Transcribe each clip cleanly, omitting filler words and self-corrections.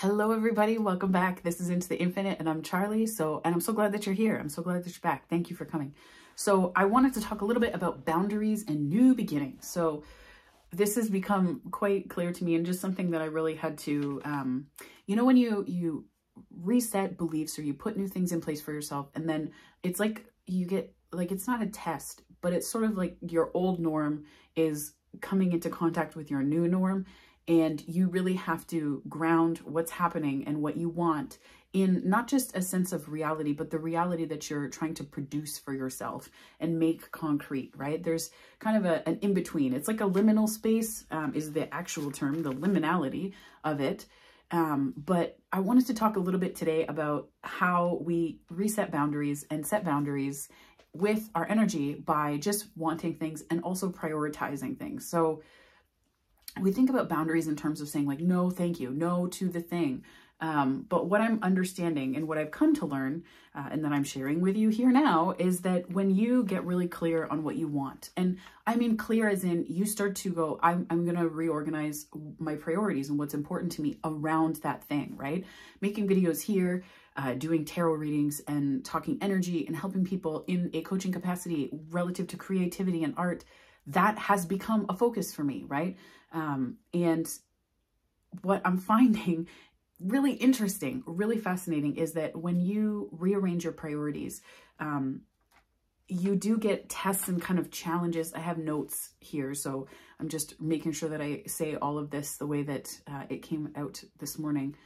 Hello, everybody. Welcome back. This is Into the Infinite, and I'm Charlie. And I'm so glad that you're here. I'm so glad that you're back. Thank you for coming. So I wanted to talk a little bit about boundaries and new beginnings. So this has become quite clear to me, and just something that I really had to, when you reset beliefs or you put new things in place for yourself, and then it's like you get, like, it's not a test, but it's sort of like your old norm is coming into contact with your new norm. And you really have to ground what's happening and what you want in not just a sense of reality, but the reality that you're trying to produce for yourself and make concrete, right? There's kind of an in-between. It's like a liminal space is the actual term, the liminality of it. But I wanted to talk a little bit today about how we reset boundaries and set boundaries with our energy by just wanting things and also prioritizing things. So we think about boundaries in terms of saying, like, no, thank you, no to the thing. But what I'm understanding and what I've come to learn and that I'm sharing with you here now is that when you get really clear on what you want, and I mean clear as in you start to go, I'm going to reorganize my priorities and what's important to me around that thing, right? Making videos here, doing tarot readings and talking energy and helping people in a coaching capacity relative to creativity and art, that has become a focus for me, right? And what I'm finding really interesting, really fascinating is that when you rearrange your priorities, you do get tests and kind of challenges. I have notes here, so I'm just making sure that I say all of this the way that it came out this morning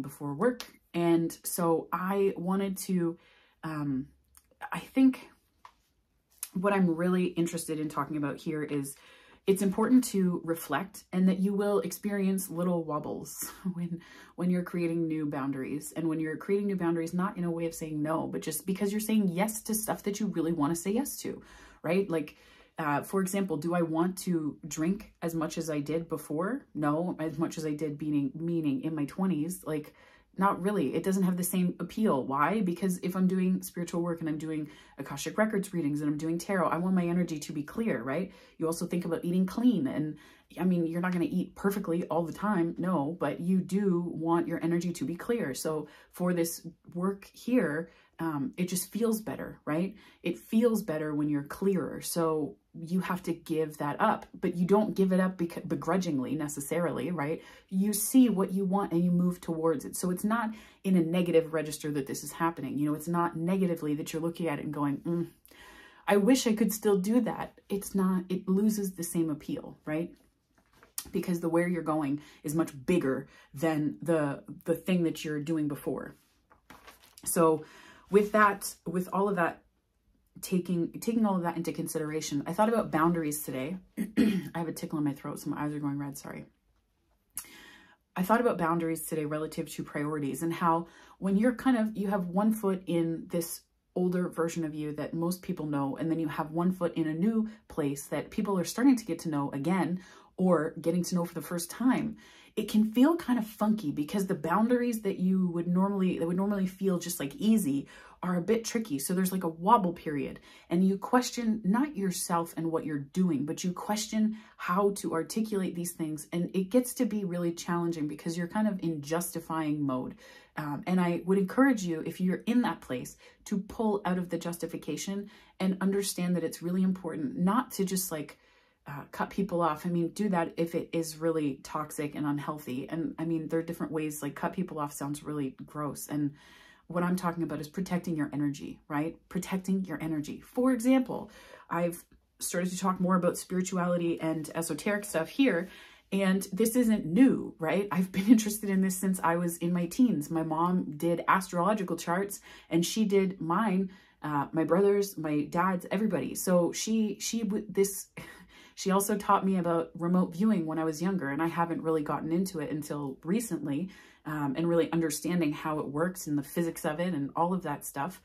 before work. And so I wanted to, I think what I'm really interested in talking about here is it's important to reflect, and that you will experience little wobbles when you're creating new boundaries, and when you're creating new boundaries, not in a way of saying no, but just because you're saying yes to stuff that you really want to say yes to, right? Like, for example, do I want to drink as much as I did before? No. As much as I did, meaning in my 20s, like, not really. It doesn't have the same appeal. Why? Because if I'm doing spiritual work and I'm doing Akashic Records readings and I'm doing tarot, I want my energy to be clear, right? You also think about eating clean. And I mean, you're not going to eat perfectly all the time. No, but you do want your energy to be clear. So for this work here, it just feels better, right? It feels better when you're clearer. So you have to give that up, but you don't give it up begrudgingly necessarily, right? You see what you want and you move towards it. So it's not in a negative register that this is happening. You know, it's not negatively that you're looking at it and going, I wish I could still do that. It's not, it loses the same appeal, right? Because the where you're going is much bigger than the thing that you're doing before. So with that, with all of that, taking all of that into consideration, I thought about boundaries today. I have a tickle in my throat, so my eyes are going red, sorry. I thought about boundaries today relative to priorities, and how when you're you have one foot in this older version of you that most people know, and then you have one foot in a new place that people are starting to get to know again, or getting to know for the first time. It can feel kind of funky because the boundaries that would normally feel just like easy are a bit tricky. So there's like a wobble period, and you question not yourself and what you're doing, but you question how to articulate these things. And it gets to be really challenging because you're kind of in justifying mode. And I would encourage you, if you're in that place, to pull out of the justification and understand that it's really important not to just like cut people off. I mean, do that if it is really toxic and unhealthy. And I mean, there are different ways, like cut people off sounds really gross. And what I'm talking about is protecting your energy, right? Protecting your energy. For example, I've started to talk more about spirituality and esoteric stuff here. And this isn't new, right? I've been interested in this since I was in my teens. My mom did astrological charts, and she did mine, my brothers, my dad's, everybody. So she also taught me about remote viewing when I was younger, and I haven't really gotten into it until recently, and really understanding how it works and the physics of it and all of that stuff.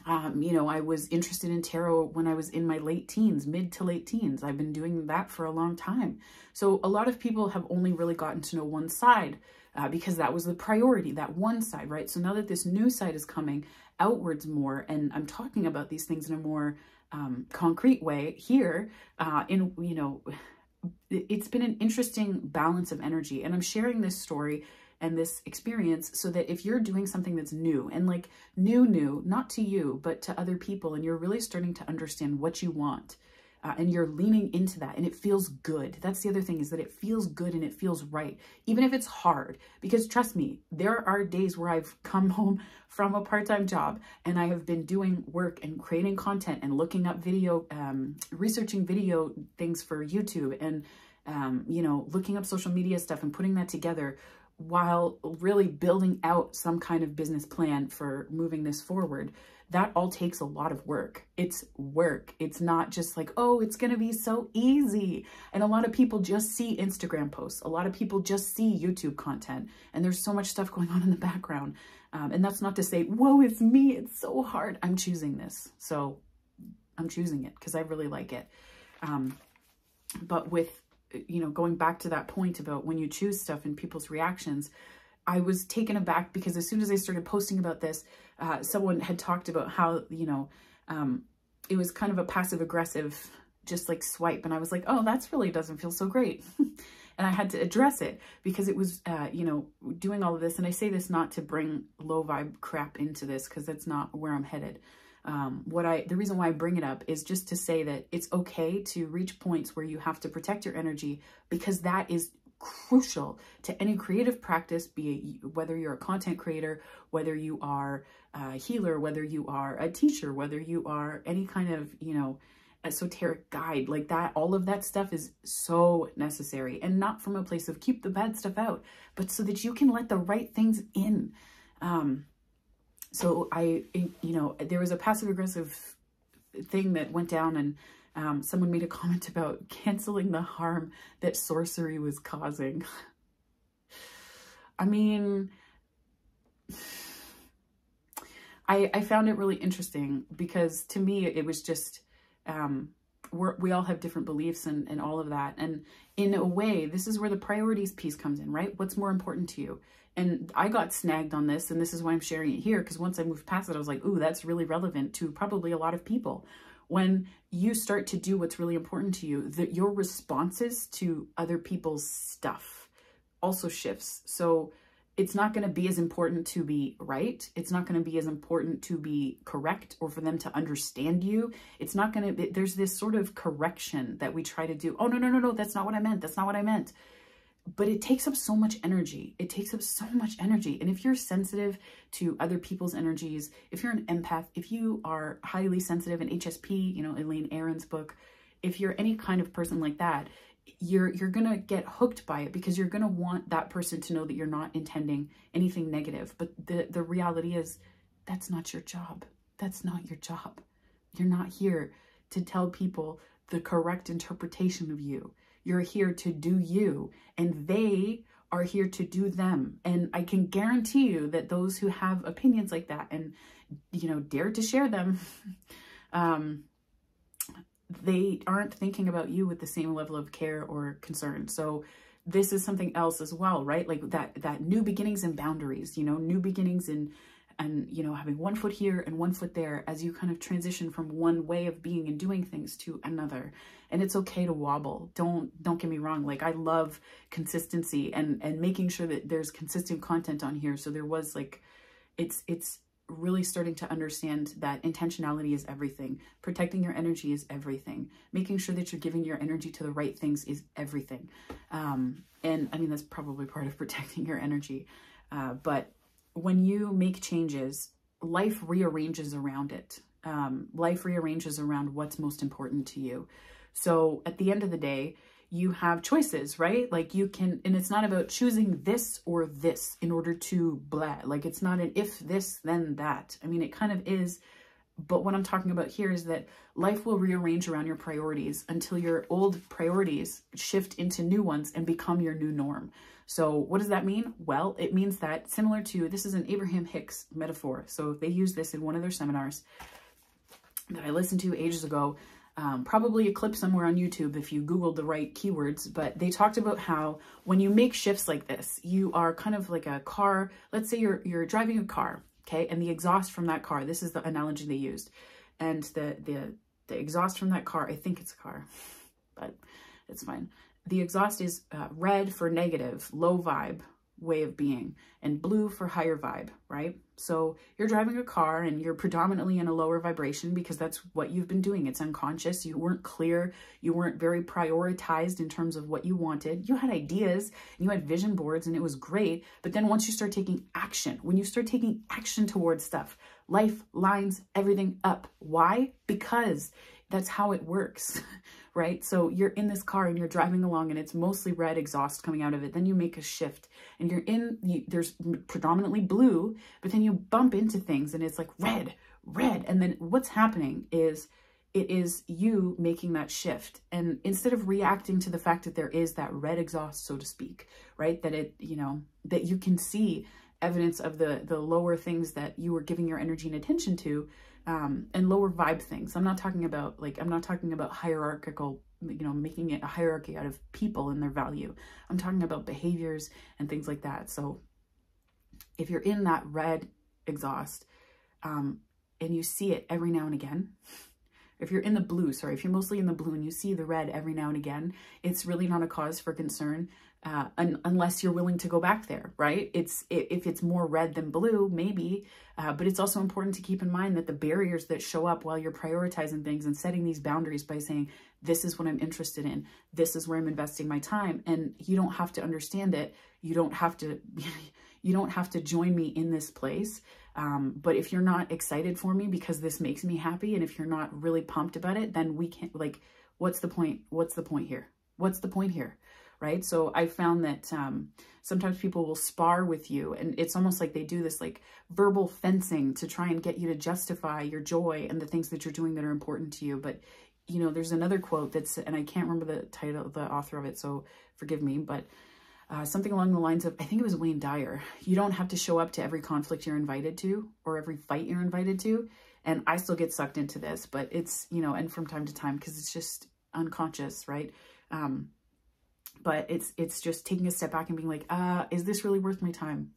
You know, I was interested in tarot when I was in my late teens, mid to late teens. I've been doing that for a long time. So a lot of people have only really gotten to know one side because that was the priority, that one side, right? So now that this new side is coming outwards more, and I'm talking about these things in a more concrete way here, it's been an interesting balance of energy. And I'm sharing this story and this experience so that if you're doing something that's new and like new, not to you, but to other people, and you're really starting to understand what you want, and you're leaning into that and it feels good. That's the other thing, is that it feels good and it feels right, even if it's hard. Because trust me, there are days where I've come home from a part-time job and I have been doing work and creating content and looking up video, researching video things for YouTube, and, you know, looking up social media stuff and putting that together while really building out some kind of business plan for moving this forward. That all takes a lot of work. It's work. It's not just like, oh, it's going to be so easy. And a lot of people just see Instagram posts. A lot of people just see YouTube content. And there's so much stuff going on in the background. And that's not to say, whoa, it's me. It's so hard. I'm choosing this. So I'm choosing it because I really like it. But with, you know, going back to that point about when you choose stuff and people's reactions, I was taken aback because as soon as I started posting about this, someone had talked about how, you know, it was kind of a passive aggressive, just like swipe. And I was like, oh, that's really doesn't feel so great. And I had to address it because it was, you know, doing all of this. And I say this not to bring low vibe crap into this, because that's not where I'm headed. The reason why I bring it up is just to say that it's okay to reach points where you have to protect your energy, because that is crucial to any creative practice, be it whether you're a content creator, whether you are a healer, whether you are a teacher, whether you are any kind of, you know, esoteric guide like that. All of that stuff is so necessary, and not from a place of keep the bad stuff out, but so that you can let the right things in. So you know, there was a passive aggressive thing that went down, and someone made a comment about canceling the harm that sorcery was causing. I mean, I found it really interesting because to me, it was just, we all have different beliefs and all of that. And in a way, this is where the priorities piece comes in, right? What's more important to you? And I got snagged on this, and this is why I'm sharing it here, because once I moved past it, I was like, ooh, that's really relevant to probably a lot of people. When you start to do what's really important to you, that your responses to other people's stuff also shifts. So it's not going to be as important to be right. It's not going to be as important to be correct or for them to understand you. It's not going to be, there's this sort of correction that we try to do. Oh, no, that's not what I meant. That's not what I meant. But it takes up so much energy. It takes up so much energy. And if you're sensitive to other people's energies, if you're an empath, if you are highly sensitive, an HSP, you know, Elaine Aron's book, if you're any kind of person like that, you're going to get hooked by it because you're going to want that person to know that you're not intending anything negative. But the reality is that's not your job. That's not your job. You're not here to tell people the correct interpretation of you. You're here to do you, and they are here to do them. And I can guarantee you that those who have opinions like that and, you know, dare to share them, they aren't thinking about you with the same level of care or concern. So this is something else as well, right? Like that new beginnings and boundaries, you know, new beginnings and, you know, having one foot here and one foot there as you kind of transition from one way of being and doing things to another. And it's okay to wobble. Don't get me wrong. Like, I love consistency and making sure that there's consistent content on here. So there was like, it's really starting to understand that intentionality is everything. Protecting your energy is everything. Making sure that you're giving your energy to the right things is everything. And I mean, that's probably part of protecting your energy. But when you make changes, life rearranges around it. Life rearranges around what's most important to you. So at the end of the day, you have choices, right? Like you can, and it's not about choosing this or this in order to blah. Like it's not an if this, then that. I mean, it kind of is, but what I'm talking about here is that life will rearrange around your priorities until your old priorities shift into new ones and become your new norm. So what does that mean? Well, it means that similar to, this is an Abraham Hicks metaphor. So they use this in one of their seminars that I listened to ages ago. Probably a clip somewhere on YouTube if you Googled the right keywords, but they talked about how when you make shifts like this, you are kind of like a car. Let's say you're driving a car, okay? And the exhaust from that car, this is the analogy they used. And the exhaust from that car, I think it's a car, but it's fine. the exhaust is red for negative, low vibe way of being, and blue for higher vibe, right? So you're driving a car and you're predominantly in a lower vibration because that's what you've been doing. It's unconscious. You weren't clear. You weren't very prioritized in terms of what you wanted. You had ideas and you had vision boards and it was great. But then once you start taking action, when you start taking action towards stuff, life lines everything up. Why? Because that's how it works, right? So you're in this car and you're driving along and it's mostly red exhaust coming out of it. Then you make a shift and there's predominantly blue, but then you bump into things and it's like red. And then what's happening is it is you making that shift. And instead of reacting to the fact that there is that red exhaust, so to speak, right? That that you can see evidence of the lower things that you were giving your energy and attention to, and lower vibe things. I'm not talking about hierarchical, making it a hierarchy out of people and their value. I'm talking about behaviors and things like that. So if you're in that red exhaust, and you see it every now and again, if you're in the blue, if you're mostly in the blue and you see the red every now and again, it's really not a cause for concern. Unless you're willing to go back there, right? If it's more red than blue, maybe, but it's also important to keep in mind that the barriers that show up while you're prioritizing things and setting these boundaries by saying, this is what I'm interested in, this is where I'm investing my time, and you don't have to understand it. You don't have to join me in this place. But if you're not excited for me because this makes me happy, and if you're not really pumped about it, then we can't, what's the point? What's the point here? What's the point here? Right? So I found that sometimes people will spar with you and it's almost like they do this verbal fencing to try and get you to justify your joy and the things that you're doing that are important to you. But, there's another quote and I can't remember the title, the author of it, so forgive me, but something along the lines of, I think it was Wayne Dyer, you don't have to show up to every conflict you're invited to or every fight you're invited to. And I still get sucked into this, but it's, and from time to time, because it's just unconscious, right? But it's just taking a step back and being like, is this really worth my time?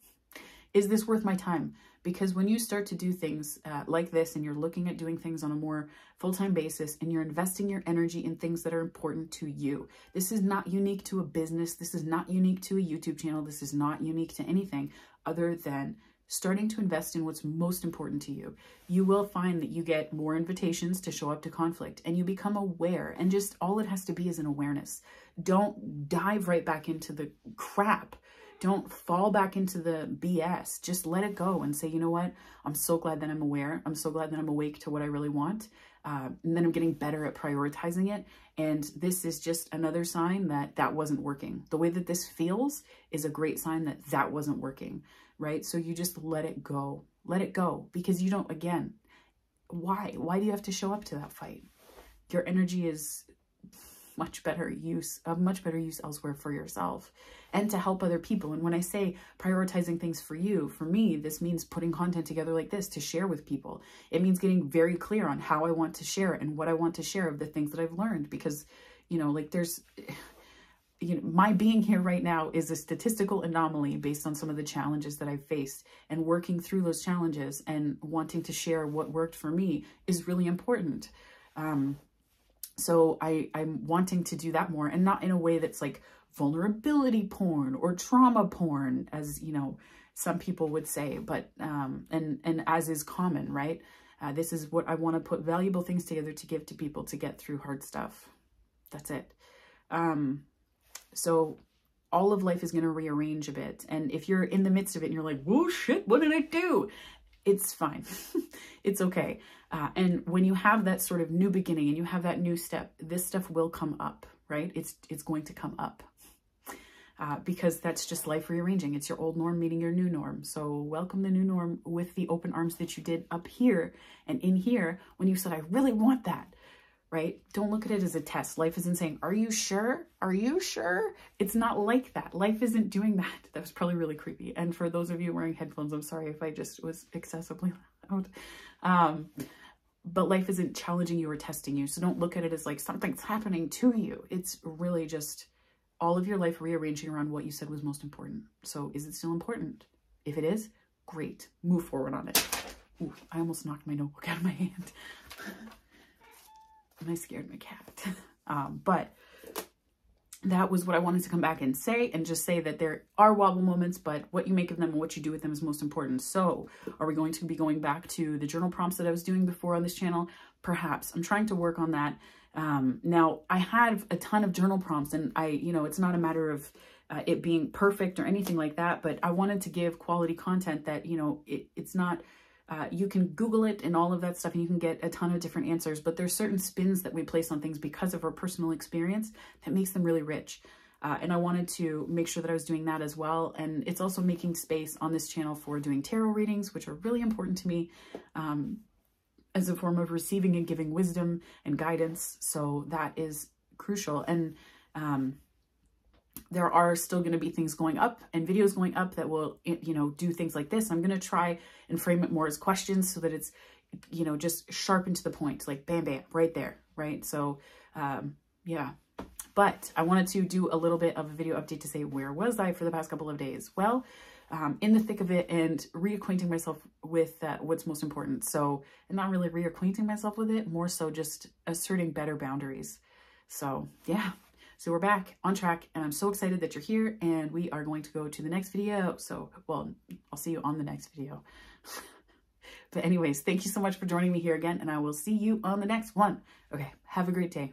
Is this worth my time? Because when you start to do things like this and you're looking at doing things on a more full-time basis and you're investing your energy in things that are important to you, this is not unique to a business. This is not unique to a YouTube channel. This is not unique to anything other than starting to invest in what's most important to you. You will find that you get more invitations to show up to conflict and you become aware, and just all it has to be is an awareness. Don't dive right back into the crap. Don't fall back into the BS. Just let it go and say, you know what? I'm so glad that I'm aware. I'm so glad that I'm awake to what I really want. And then I'm getting better at prioritizing it. And this is just another sign that wasn't working. The way that this feels is a great sign that wasn't working, right? So you just let it go. Let it go, because you don't, again, why? Why do you have to show up to that fight? Your energy is much better use elsewhere for yourself and to help other people. And when I say prioritizing things for you, for me, this means putting content together like this to share with people. It means getting very clear on how I want to share and what I want to share of the things that I've learned, because, my being here right now is a statistical anomaly based on some of the challenges that I've faced, and working through those challenges and wanting to share what worked for me is really important. So I'm wanting to do that more, and not in a way that's like vulnerability porn or trauma porn, as some people would say, but and as is common, right? This is what I want to put valuable things together to give to people to get through hard stuff. That's it. So all of life is going to rearrange a bit. And if you're in the midst of it and you're like, whoa, shit, what did I do? It's fine. It's okay. And when you have that sort of new beginning and you have that new step, this stuff will come up, right? It's going to come up because that's just life rearranging. It's your old norm meeting your new norm. So welcome the new norm with the open arms that you did up here and in here when you said, I really want that. Right? Don't look at it as a test. Life isn't saying, are you sure? Are you sure? It's not like that. Life isn't doing that. That was probably really creepy. And for those of you wearing headphones, I'm sorry if I just was excessively loud. But life isn't challenging you or testing you. So don't look at it as like something's happening to you. It's really just all of your life rearranging around what you said was most important. So is it still important? If it is, great. Move forward on it. Ooh, I almost knocked my notebook out of my hand. And I scared my cat. But that was what I wanted to come back and say, and just say that there are wobble moments, but what you make of them and what you do with them is most important. So are we going to be going back to the journal prompts that I was doing before on this channel? Perhaps. I'm trying to work on that. Now I have a ton of journal prompts, and it's not a matter of it being perfect or anything like that, but I wanted to give quality content that, it's not, you can Google it and all of that stuff, and you can get a ton of different answers, but there's certain spins that we place on things because of our personal experience that makes them really rich. And I wanted to make sure that I was doing that as well. And it's also making space on this channel for doing tarot readings, which are really important to me, as a form of receiving and giving wisdom and guidance. So that is crucial. And there are still going to be things going up and videos going up that will, do things like this. I'm going to try and frame it more as questions so that it's, just sharp and to the point, like bam, bam, right there. Right. So, yeah, but I wanted to do a little bit of a video update to say, where was I for the past couple of days? Well, in the thick of it and reacquainting myself with what's most important. So, and not really reacquainting myself with it, more so just asserting better boundaries. So yeah. So we're back on track, and I'm so excited that you're here, and we are going to go to the next video. So, well, I'll see you on the next video. But anyways, thank you so much for joining me here again, and I will see you on the next one. Okay, have a great day.